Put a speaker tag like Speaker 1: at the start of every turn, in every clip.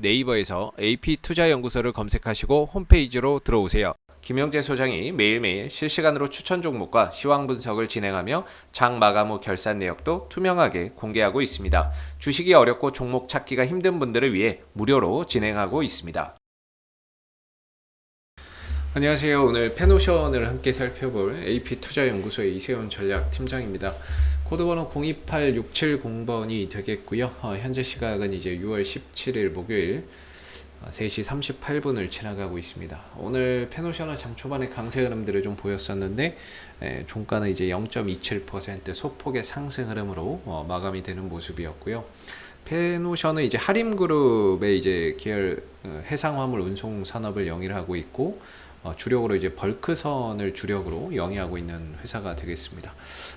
Speaker 1: 네이버에서 AP투자연구소를 검색하시고 홈페이지로 들어오세요. 김영재 소장이 매일매일 실시간으로 추천 종목과 시황 분석을 진행하며 장 마감 후 결산 내역도 투명하게 공개하고 있습니다. 주식이 어렵고 종목 찾기가 힘든 분들을 위해 무료로 진행하고 있습니다. 안녕하세요. 오늘 페노션을 함께 살펴볼 AP투자연구소의 이세훈 전략팀장입니다. 코드번호 028670번이 되겠고요. 현재 시각은 이제 6월 17일 목요일 3시 38분을 지나가고 있습니다. 오늘 페노션은 장 초반에 강세 흐름들을 좀 보였었는데 종가는 이제 0.27% 소폭의 상승 흐름으로 마감이 되는 모습이었고요. 페노션은 이제 하림그룹의 이제 계열 해상화물 운송 산업을 영위하고 있고 주력으로 이제 벌크선을 주력으로 영위하고 있는 회사가 되겠습니다.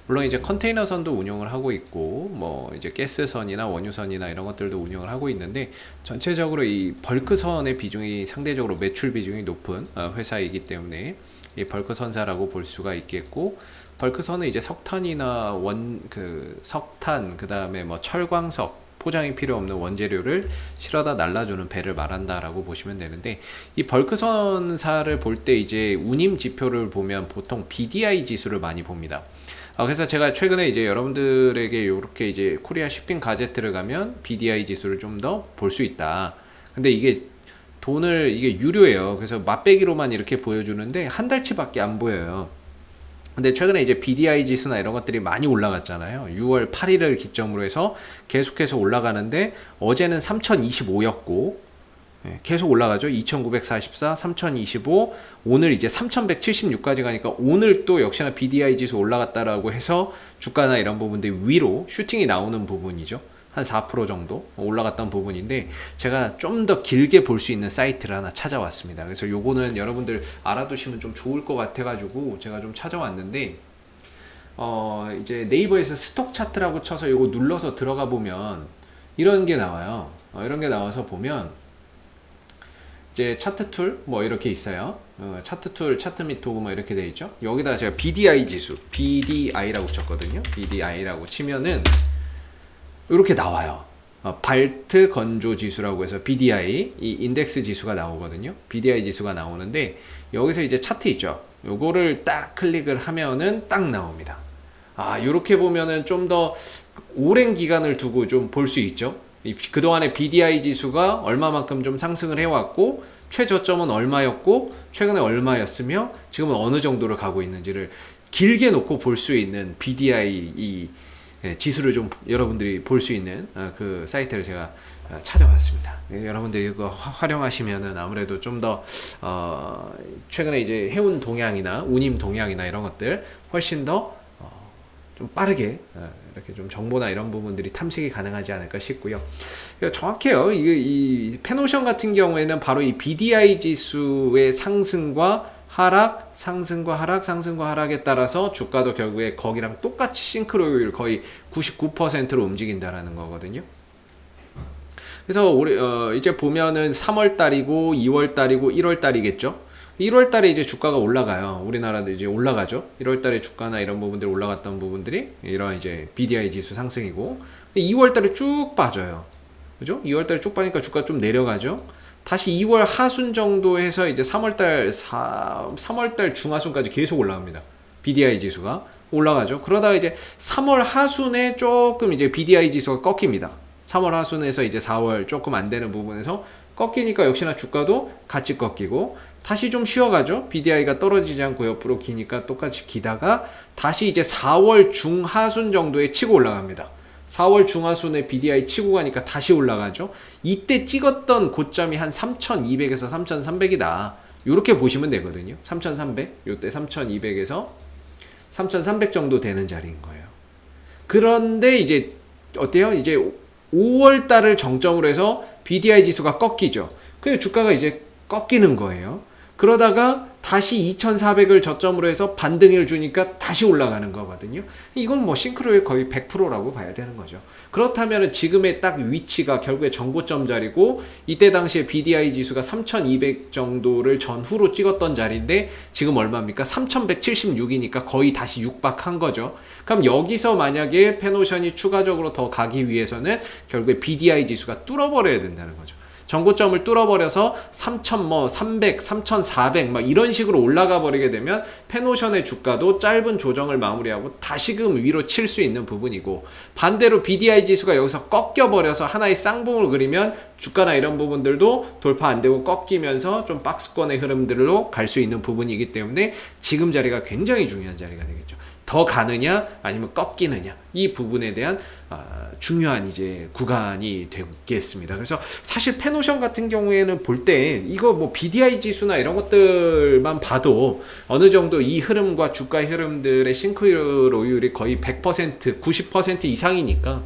Speaker 1: 물론 이제 컨테이너선도 운영을 하고 있고 뭐 이제 가스선이나 원유선이나 이런 것들도 운영을 하고 있는데 전체적으로 이 벌크선의 비중이 상대적으로 매출 비중이 높은 회사이기 때문에 이 벌크선사라고 볼 수가 있겠고, 벌크선은 이제 석탄이나 석탄 그다음에 뭐 철광석 포장이 필요 없는 원재료를 실어다 날라주는 배를 말한다라고 보시면 되는데, 이 벌크선사를 볼 때 이제 운임 지표를 보면 보통 BDI 지수를 많이 봅니다. 그래서 제가 최근에 이제 여러분들에게 이렇게 이제 코리아 쇼핑 가제트를 가면 BDI 지수를 좀 더 볼 수 있다. 근데 이게 이게 유료예요. 그래서 맛배기로만 이렇게 보여주는데 한 달치밖에 안 보여요. 근데 최근에 이제 BDI 지수나 이런 것들이 많이 올라갔잖아요. 6월 8일을 기점으로 해서 계속해서 올라가는데 어제는 3025였고 계속 올라가죠. 2944, 3025, 오늘 이제 3176까지 가니까 오늘 또 역시나 BDI 지수 올라갔다라고 해서 주가나 이런 부분들이 위로 슈팅이 나오는 부분이죠. 한 4% 정도 올라갔던 부분인데, 제가 좀 더 길게 볼 수 있는 사이트를 하나 찾아왔습니다. 그래서 요거는 여러분들 알아두시면 좀 좋을 것 같아가지고 제가 좀 찾아왔는데, 이제 네이버에서 스톡 차트라고 쳐서 요거 눌러서 들어가 보면 이런 게 나와요. 이런 게 나와서 보면 이제 차트 툴 뭐 이렇게 있어요. 차트 툴, 차트 및 도구 뭐 이렇게 돼 있죠. 여기다가 제가 BDI 지수, BDI라고 쳤거든요. BDI라고 치면은 이렇게 나와요. 발트 건조 지수라고 해서 BDI, 이 인덱스 지수가 나오거든요. BDI 지수가 나오는데 여기서 이제 차트 있죠. 요거를 딱 클릭을 하면은 딱 나옵니다. 요렇게 보면은 좀 더 오랜 기간을 두고 좀 볼 수 있죠. 그동안에 BDI 지수가 얼마만큼 좀 상승을 해왔고, 최저점은 얼마였고, 최근에 얼마였으며, 지금은 어느 정도로 가고 있는지를 길게 놓고 볼 수 있는 BDI 지수를 좀 여러분들이 볼 수 있는 그 사이트를 제가 찾아봤습니다. 여러분들이 이거 활용하시면은 아무래도 좀 더 최근에 이제 해운 동향이나 운임 동향이나 이런 것들 훨씬 더 좀 빠르게 이렇게 좀 정보나 이런 부분들이 탐색이 가능하지 않을까 싶고요. 정확해요. 이 페노션 같은 경우에는 바로 이 BDI 지수의 상승과 하락, 상승과 하락, 상승과 하락에 따라서 주가도 결국에 거기랑 똑같이 싱크로율 거의 99%로 움직인다라는 거거든요. 그래서 이제 보면은 3월 달이고 2월 달이고 1월 달이겠죠. 1월 달에 이제 주가가 올라가요. 우리나라도 이제 올라가죠. 1월 달에 주가나 이런 부분들이 올라갔던 부분들이 이런 이제 BDI 지수 상승이고, 2월 달에 쭉 빠져요. 그죠? 2월 달에 쭉 빠지니까 주가 좀 내려가죠. 다시 2월 하순 정도 해서 이제 3월달 중하순까지 계속 올라갑니다. BDI 지수가 올라가죠. 그러다가 이제 3월 하순에 조금 이제 BDI 지수가 꺾입니다. 3월 하순에서 이제 4월 조금 안 되는 부분에서 꺾이니까 역시나 주가도 같이 꺾이고, 다시 좀 쉬어가죠. BDI가 떨어지지 않고 옆으로 기니까 똑같이 기다가 다시 이제 4월 중하순 정도에 치고 올라갑니다. 4월 중하순에 BDI 치고 가니까 다시 올라가죠. 이때 찍었던 고점이 한 3200에서 3300이다. 이렇게 보시면 되거든요. 3300, 이때 3200에서 3300 정도 되는 자리인 거예요. 그런데 이제 어때요? 이제 5월 달을 정점으로 해서 BDI 지수가 꺾이죠. 그래서 주가가 이제 꺾이는 거예요. 그러다가 다시 2400을 저점으로 해서 반등을 주니까 다시 올라가는 거거든요. 이건 뭐 싱크로율 거의 100%라고 봐야 되는 거죠. 그렇다면 지금의 딱 위치가 결국에 정고점 자리고, 이때 당시에 BDI 지수가 3200 정도를 전후로 찍었던 자리인데 지금 얼마입니까? 3176이니까 거의 다시 육박한 거죠. 그럼 여기서 만약에 페노션이 추가적으로 더 가기 위해서는 결국에 BDI 지수가 뚫어버려야 된다는 거죠. 전고점을 뚫어버려서 3,300, 3,400 막 이런 식으로 올라가 버리게 되면 페노션의 주가도 짧은 조정을 마무리하고 다시금 위로 칠 수 있는 부분이고, 반대로 BDI 지수가 여기서 꺾여버려서 하나의 쌍봉을 그리면 주가나 이런 부분들도 돌파 안 되고 꺾이면서 좀 박스권의 흐름들로 갈 수 있는 부분이기 때문에 지금 자리가 굉장히 중요한 자리가 되겠죠. 더 가느냐 아니면 꺾이느냐, 이 부분에 대한 중요한 이제 구간이 되겠습니다. 그래서 사실 페노션 같은 경우에는 볼 때 이거 뭐 BDI 지수나 이런 것들만 봐도 어느 정도 이 흐름과 주가의 흐름들의 싱크로율이 거의 100%, 90% 이상이니까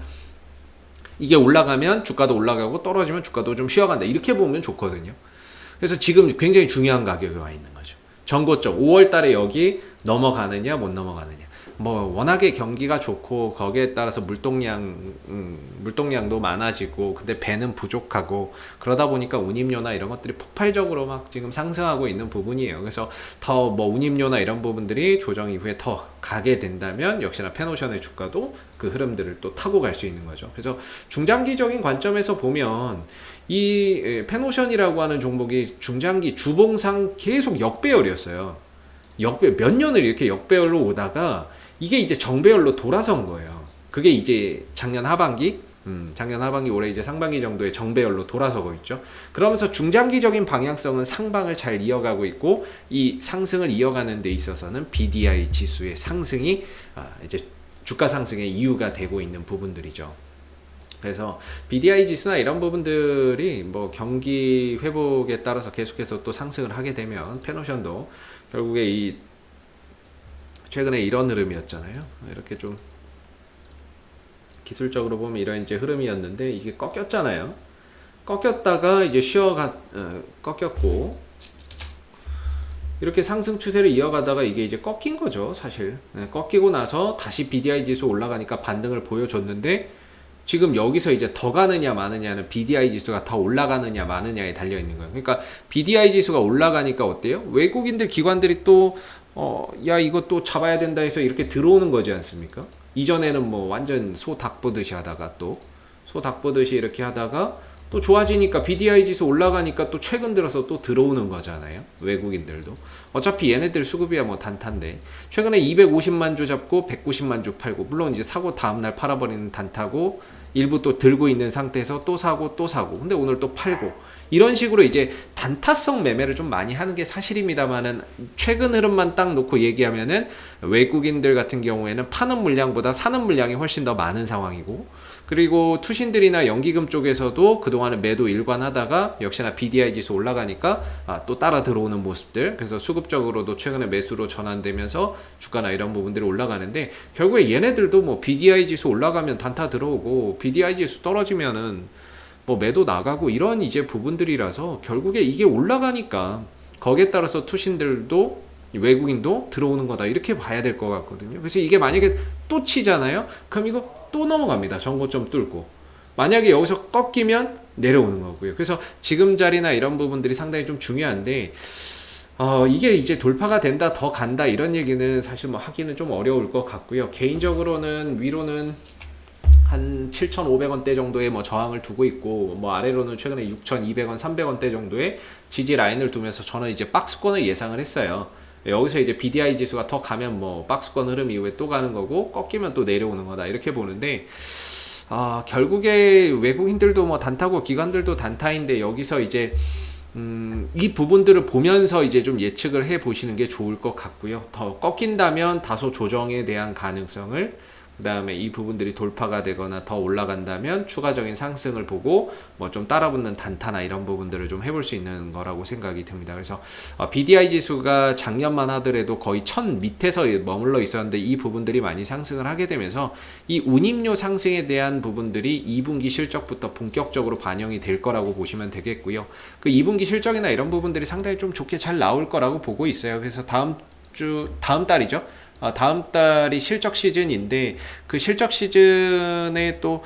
Speaker 1: 이게 올라가면 주가도 올라가고 떨어지면 주가도 좀 쉬어간다, 이렇게 보면 좋거든요. 그래서 지금 굉장히 중요한 가격에 와 있는 거죠. 전고점 5월 달에 여기 넘어가느냐 못 넘어가느냐. 뭐 워낙에 경기가 좋고 거기에 따라서 물동량도 많아지고, 근데 배는 부족하고 그러다 보니까 운임료나 이런 것들이 폭발적으로 막 지금 상승하고 있는 부분이에요. 그래서 더 뭐 운임료나 이런 부분들이 조정 이후에 더 가게 된다면 역시나 페노션의 주가도 그 흐름들을 또 타고 갈 수 있는 거죠. 그래서 중장기적인 관점에서 보면 이 페노션이라고 하는 종목이 중장기 주봉상 계속 역배열이었어요. 몇 년을 이렇게 역배열로 오다가 이게 이제 정배열로 돌아선 거예요. 그게 이제 작년 하반기 올해 이제 상반기 정도의 정배열로 돌아서고 있죠. 그러면서 중장기적인 방향성은 상방을 잘 이어가고 있고, 이 상승을 이어가는 데 있어서는 BDI 지수의 상승이 이제 주가 상승의 이유가 되고 있는 부분들이죠. 그래서 BDI 지수나 이런 부분들이 뭐 경기 회복에 따라서 계속해서 또 상승을 하게 되면 페노션도 결국에 이 최근에 이런 흐름이었잖아요. 이렇게 좀 기술적으로 보면 이런 이제 흐름이었는데 이게 꺾였잖아요. 꺾였다가 이제 꺾였고 이렇게 상승 추세를 이어가다가 이게 이제 꺾인 거죠, 사실. 꺾이고 나서 다시 BDI 지수 올라가니까 반등을 보여줬는데, 지금 여기서 이제 더 가느냐 마느냐는 BDI 지수가 더 올라가느냐 마느냐에 달려 있는 거예요. 그러니까 BDI 지수가 올라가니까 어때요? 외국인들 기관들이 또 야 이거 또 잡아야 된다 해서 이렇게 들어오는 거지 않습니까? 이전에는 뭐 완전 소 닭 보듯이 하다가 또 소 닭 보듯이 이렇게 하다가 또 좋아지니까 BDI 지수 올라가니까 또 최근 들어서 또 들어오는 거잖아요. 외국인들도. 어차피 얘네들 수급이야 뭐 단타인데, 최근에 250만 주 잡고 190만 주 팔고, 물론 이제 사고 다음날 팔아버리는 단타고, 일부 또 들고 있는 상태에서 또 사고 또 사고, 근데 오늘 또 팔고, 이런 식으로 이제 단타성 매매를 좀 많이 하는 게 사실입니다만은, 최근 흐름만 딱 놓고 얘기하면은 외국인들 같은 경우에는 파는 물량보다 사는 물량이 훨씬 더 많은 상황이고, 그리고 투신들이나 연기금 쪽에서도 그동안에 매도 일관하다가 역시나 BDI 지수 올라가니까 또 따라 들어오는 모습들, 그래서 수급적으로도 최근에 매수로 전환되면서 주가나 이런 부분들이 올라가는데, 결국에 얘네들도 뭐 BDI 지수 올라가면 단타 들어오고 BDI 지수 떨어지면은 뭐 매도 나가고 이런 이제 부분들이라서, 결국에 이게 올라가니까 거기에 따라서 투신들도 외국인도 들어오는 거다, 이렇게 봐야 될 것 같거든요. 그래서 이게 만약에 또 치잖아요, 그럼 이거 또 넘어갑니다. 전고점 뚫고. 만약에 여기서 꺾이면 내려오는 거고요. 그래서 지금 자리나 이런 부분들이 상당히 좀 중요한데, 이게 이제 돌파가 된다, 더 간다, 이런 얘기는 사실 뭐 하기는 좀 어려울 것 같고요. 개인적으로는 위로는 한 7,500원대 정도의 뭐 저항을 두고 있고, 뭐 아래로는 최근에 6,200원, 300원대 정도의 지지 라인을 두면서 저는 이제 박스권을 예상을 했어요. 여기서 이제 BDI 지수가 더 가면 뭐 박스권 흐름 이후에 또 가는 거고, 꺾이면 또 내려오는 거다, 이렇게 보는데, 결국에 외국인들도 뭐 단타고 기관들도 단타인데, 여기서 이제 이 부분들을 보면서 이제 좀 예측을 해 보시는 게 좋을 것 같고요. 더 꺾인다면 다소 조정에 대한 가능성을, 그 다음에 이 부분들이 돌파가 되거나 더 올라간다면 추가적인 상승을 보고 뭐 좀 따라붙는 단타나 이런 부분들을 좀 해볼 수 있는 거라고 생각이 듭니다. 그래서 BDI 지수가 작년만 하더라도 거의 1000 밑에서 머물러 있었는데, 이 부분들이 많이 상승을 하게 되면서 이 운임료 상승에 대한 부분들이 2분기 실적부터 본격적으로 반영이 될 거라고 보시면 되겠고요. 그 2분기 실적이나 이런 부분들이 상당히 좀 좋게 잘 나올 거라고 보고 있어요. 그래서 다음 달이죠. 다음 달이 실적 시즌인데, 그 실적 시즌에 또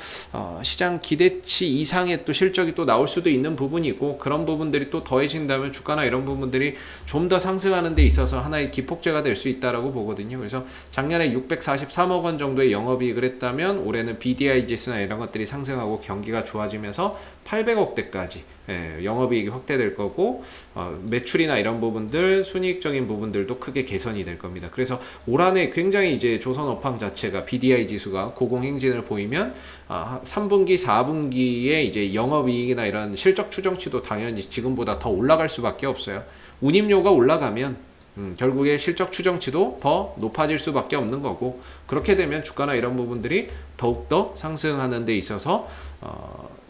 Speaker 1: 시장 기대치 이상의 또 실적이 또 나올 수도 있는 부분이고, 그런 부분들이 또 더해진다면 주가나 이런 부분들이 좀 더 상승하는 데 있어서 하나의 기폭제가 될 수 있다라고 보거든요. 그래서 작년에 643억 원 정도의 영업이익을 했다면, 올해는 BDI 지수나 이런 것들이 상승하고 경기가 좋아지면서 800억대까지 영업이익이 확대될 거고 매출이나 이런 부분들 순이익적인 부분들도 크게 개선이 될 겁니다. 그래서 올 한해 굉장히 이제 조선업황 자체가 BDI 지수가 고공행진을 보이면 3분기, 4분기에 이제 영업이익이나 이런 실적 추정치도 당연히 지금보다 더 올라갈 수밖에 없어요. 운임료가 올라가면 결국에 실적 추정치도 더 높아질 수밖에 없는 거고, 그렇게 되면 주가나 이런 부분들이 더욱더 상승하는 데 있어서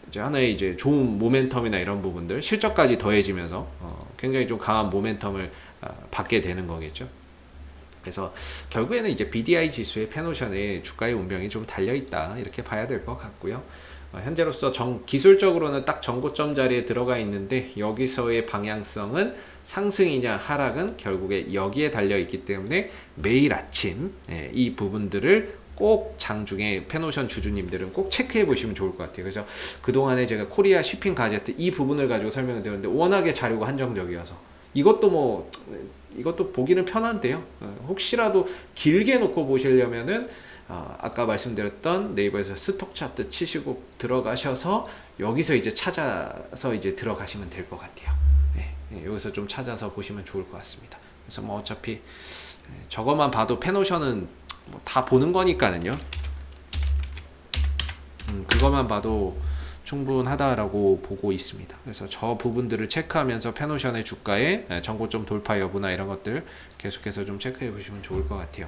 Speaker 1: 이제 하나의 이제 좋은 모멘텀이나 이런 부분들 실적까지 더해지면서 굉장히 좀 강한 모멘텀을 받게 되는 거겠죠. 그래서 결국에는 이제 BDI 지수의 페노션에 주가의 운명이 좀 달려있다 이렇게 봐야 될 것 같고요. 현재로서 기술적으로는 딱 전고점 자리에 들어가 있는데 여기서의 방향성은 상승이냐 하락은 결국에 여기에 달려있기 때문에 매일 아침 이 부분들을 꼭 장중에 페노션 주주님들은 꼭 체크해 보시면 좋을 것 같아요. 그래서 그동안에 제가 코리아 쉬핑 가제트 이 부분을 가지고 설명을 드렸는데 워낙에 자료가 한정적이어서 이것도 보기는 편한데요. 혹시라도 길게 놓고 보시려면은 아까 말씀드렸던 네이버에서 스톡 차트 치시고 들어가셔서 여기서 이제 찾아서 이제 들어가시면 될 것 같아요. 여기서 좀 찾아서 보시면 좋을 것 같습니다. 그래서 뭐 어차피 저것만 봐도 페노션은 뭐 다 보는 거니까는요. 그것만 봐도 충분하다라고 보고 있습니다. 그래서 저 부분들을 체크하면서 페노션의 주가의 전고점 돌파 여부나 이런 것들 계속해서 좀 체크해 보시면 좋을 것 같아요.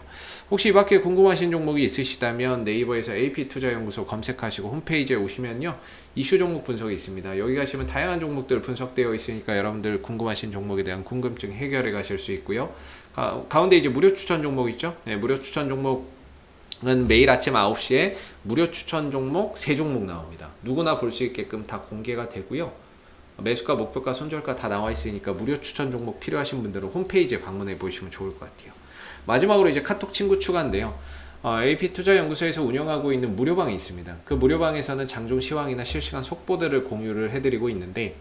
Speaker 1: 혹시 이 밖에 궁금하신 종목이 있으시다면 네이버에서 AP투자연구소 검색하시고 홈페이지에 오시면요, 이슈 종목 분석이 있습니다. 여기 가시면 다양한 종목들 분석되어 있으니까 여러분들 궁금하신 종목에 대한 궁금증 해결해 가실 수 있고요. 가운데 이제 무료 추천 종목 있죠? 무료 추천 종목 은 매일 아침 9시에 무료 추천 종목 3종목 나옵니다. 누구나 볼 수 있게끔 다 공개가 되고요. 매수가, 목표가, 손절가 다 나와 있으니까 무료 추천 종목 필요하신 분들은 홈페이지에 방문해 보시면 좋을 것 같아요. 마지막으로 이제 카톡 친구 추가인데요. AP투자연구소에서 운영하고 있는 무료방이 있습니다. 그 무료방에서는 장중 시황이나 실시간 속보들을 공유를 해드리고 있는데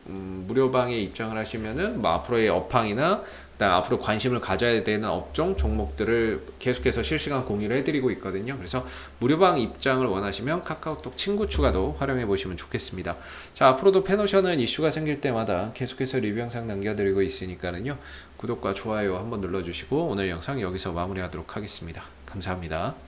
Speaker 1: 무료방에 입장을 하시면은 뭐 앞으로의 업황이나 그다음 앞으로 관심을 가져야 되는 업종 종목들을 계속해서 실시간 공유를 해드리고 있거든요. 그래서 무료방 입장을 원하시면 카카오톡 친구 추가도 활용해 보시면 좋겠습니다. 자, 앞으로도 페노션은 이슈가 생길 때마다 계속해서 리뷰 영상 남겨드리고 있으니까는요, 구독과 좋아요 한번 눌러주시고 오늘 영상 여기서 마무리하도록 하겠습니다. 감사합니다.